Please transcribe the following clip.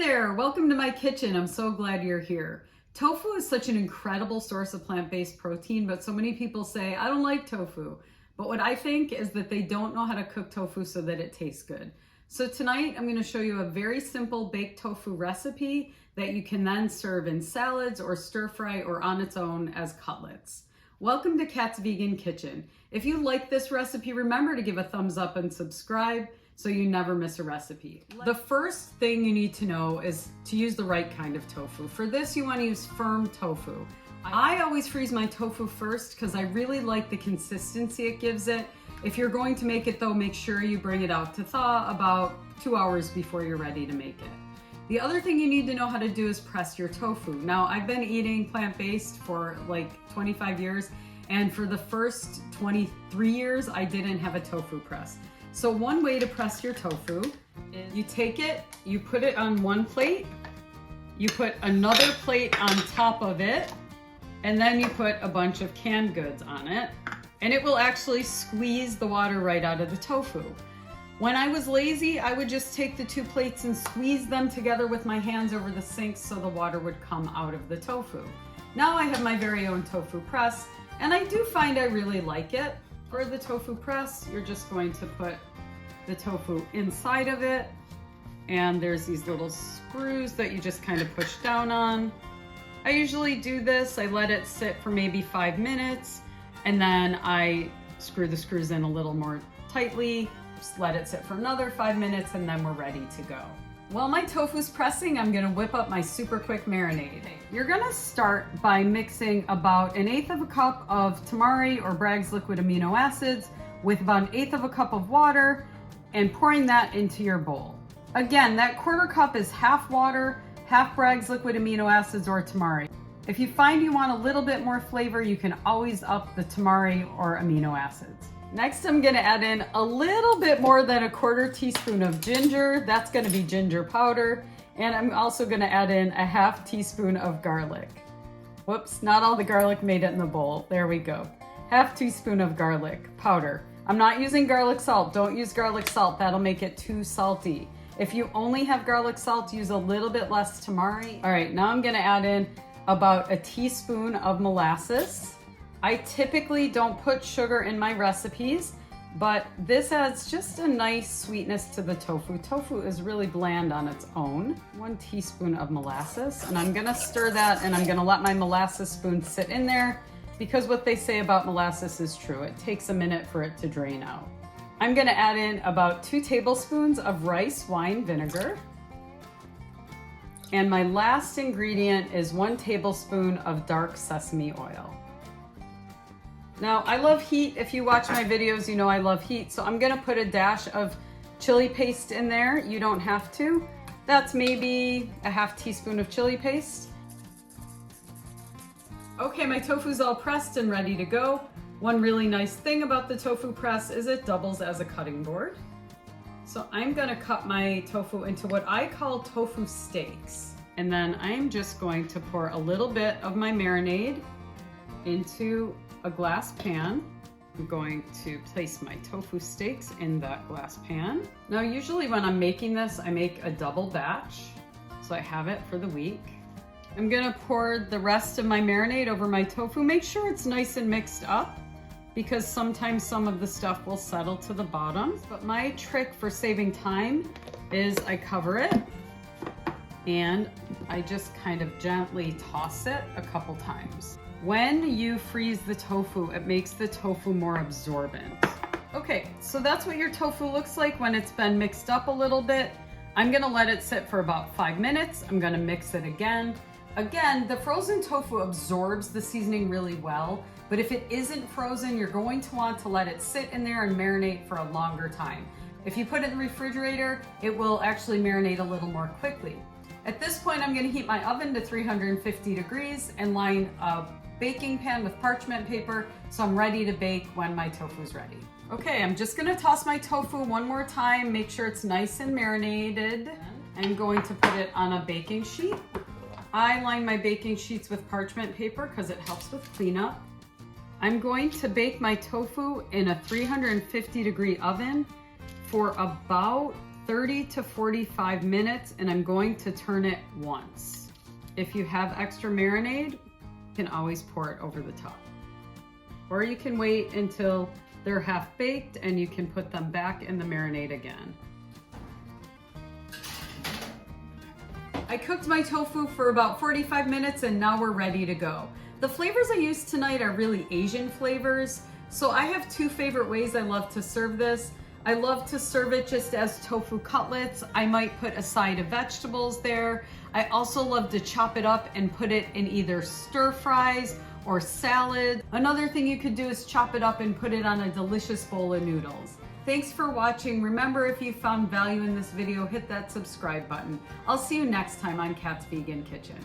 there, welcome to my kitchen. I'm so glad you're here. Tofu is such an incredible source of plant-based protein, but so many people say, I don't like tofu. But what I think is that they don't know how to cook tofu so that it tastes good. So tonight I'm going to show you a very simple baked tofu recipe that you can then serve in salads or stir fry or on its own as cutlets. Welcome to Kat's Vegan Kitchen. If you like this recipe, remember to give a thumbs up and subscribe so you never miss a recipe. The first thing you need to know is to use the right kind of tofu. For this, you want to use firm tofu. I always freeze my tofu first because I really like the consistency it gives it. If you're going to make it though, make sure you bring it out to thaw about 2 hours before you're ready to make it. The other thing you need to know how to do is press your tofu. Now, I've been eating plant-based for like 25 years, and for the first 23 years, I didn't have a tofu press. So one way to press your tofu is you take it, you put it on one plate, you put another plate on top of it, and then you put a bunch of canned goods on it, and it will actually squeeze the water right out of the tofu. When I was lazy, I would just take the two plates and squeeze them together with my hands over the sink so the water would come out of the tofu. Now I have my very own tofu press, and I do find I really like it. For the tofu press, you're just going to put the tofu inside of it, and there's these little screws that you just kind of push down on. I usually do this, I let it sit for maybe 5 minutes, and then I screw the screws in a little more tightly, just let it sit for another 5 minutes, and then we're ready to go. While my tofu's pressing, I'm gonna whip up my super quick marinade. You're gonna start by mixing about 1/8 cup of Tamari or Bragg's liquid amino acids with about 1/8 cup of water and pouring that into your bowl. Again, that 1/4 cup is half water, half Bragg's liquid amino acids or Tamari. If you find you want a little bit more flavor, you can always up the Tamari or amino acids. Next, I'm gonna add in a little bit more than 1/4 teaspoon of ginger. That's gonna be ginger powder. And I'm also gonna add in a 1/2 teaspoon of garlic. Whoops, not all the garlic made it in the bowl. There we go. 1/2 teaspoon of garlic powder. I'm not using garlic salt. Don't use garlic salt. That'll make it too salty. If you only have garlic salt, use a little bit less Tamari. All right, now I'm gonna add in about a teaspoon of molasses. I typically don't put sugar in my recipes, but this adds just a nice sweetness to the tofu. Tofu is really bland on its own. 1 teaspoon of molasses, and I'm gonna stir that, and I'm gonna let my molasses spoon sit in there because what they say about molasses is true. It takes a minute for it to drain out. I'm gonna add in about 2 tablespoons of rice wine vinegar. And my last ingredient is 1 tablespoon of dark sesame oil. Now, I love heat. If you watch my videos, you know I love heat. So I'm gonna put a dash of chili paste in there. You don't have to. That's maybe a 1/2 teaspoon of chili paste. Okay, my tofu's all pressed and ready to go. One really nice thing about the tofu press is it doubles as a cutting board. So I'm gonna cut my tofu into what I call tofu steaks. And then I'm just going to pour a little bit of my marinade into a glass pan. I'm going to place my tofu steaks in that glass pan. Now, usually when I'm making this, I make a double batch, so I have it for the week. I'm gonna pour the rest of my marinade over my tofu. Make sure it's nice and mixed up because sometimes some of the stuff will settle to the bottom. But my trick for saving time is I cover it and I just kind of gently toss it a couple times. When you freeze the tofu, it makes the tofu more absorbent. Okay, so that's what your tofu looks like when it's been mixed up a little bit. I'm gonna let it sit for about 5 minutes. I'm gonna mix it again. Again, the frozen tofu absorbs the seasoning really well, but if it isn't frozen, you're going to want to let it sit in there and marinate for a longer time. If you put it in the refrigerator, it will actually marinate a little more quickly. At this point, I'm gonna heat my oven to 350 degrees and line a baking pan with parchment paper, so I'm ready to bake when my tofu's ready. Okay, I'm just gonna toss my tofu one more time, make sure it's nice and marinated. I'm going to put it on a baking sheet. I line my baking sheets with parchment paper because it helps with cleanup. I'm going to bake my tofu in a 350 degree oven for about 30 to 45 minutes, and I'm going to turn it once. If you have extra marinade, you can always pour it over the top. Or you can wait until they're half baked and you can put them back in the marinade again. I cooked my tofu for about 45 minutes and now we're ready to go. The flavors I used tonight are really Asian flavors. So I have two favorite ways I love to serve this. I love to serve it just as tofu cutlets. I might put a side of vegetables there. I also love to chop it up and put it in either stir fries or salad. Another thing you could do is chop it up and put it on a delicious bowl of noodles. Thanks for watching. Remember, if you found value in this video, hit that subscribe button. I'll see you next time on Kat's Vegan Kitchen.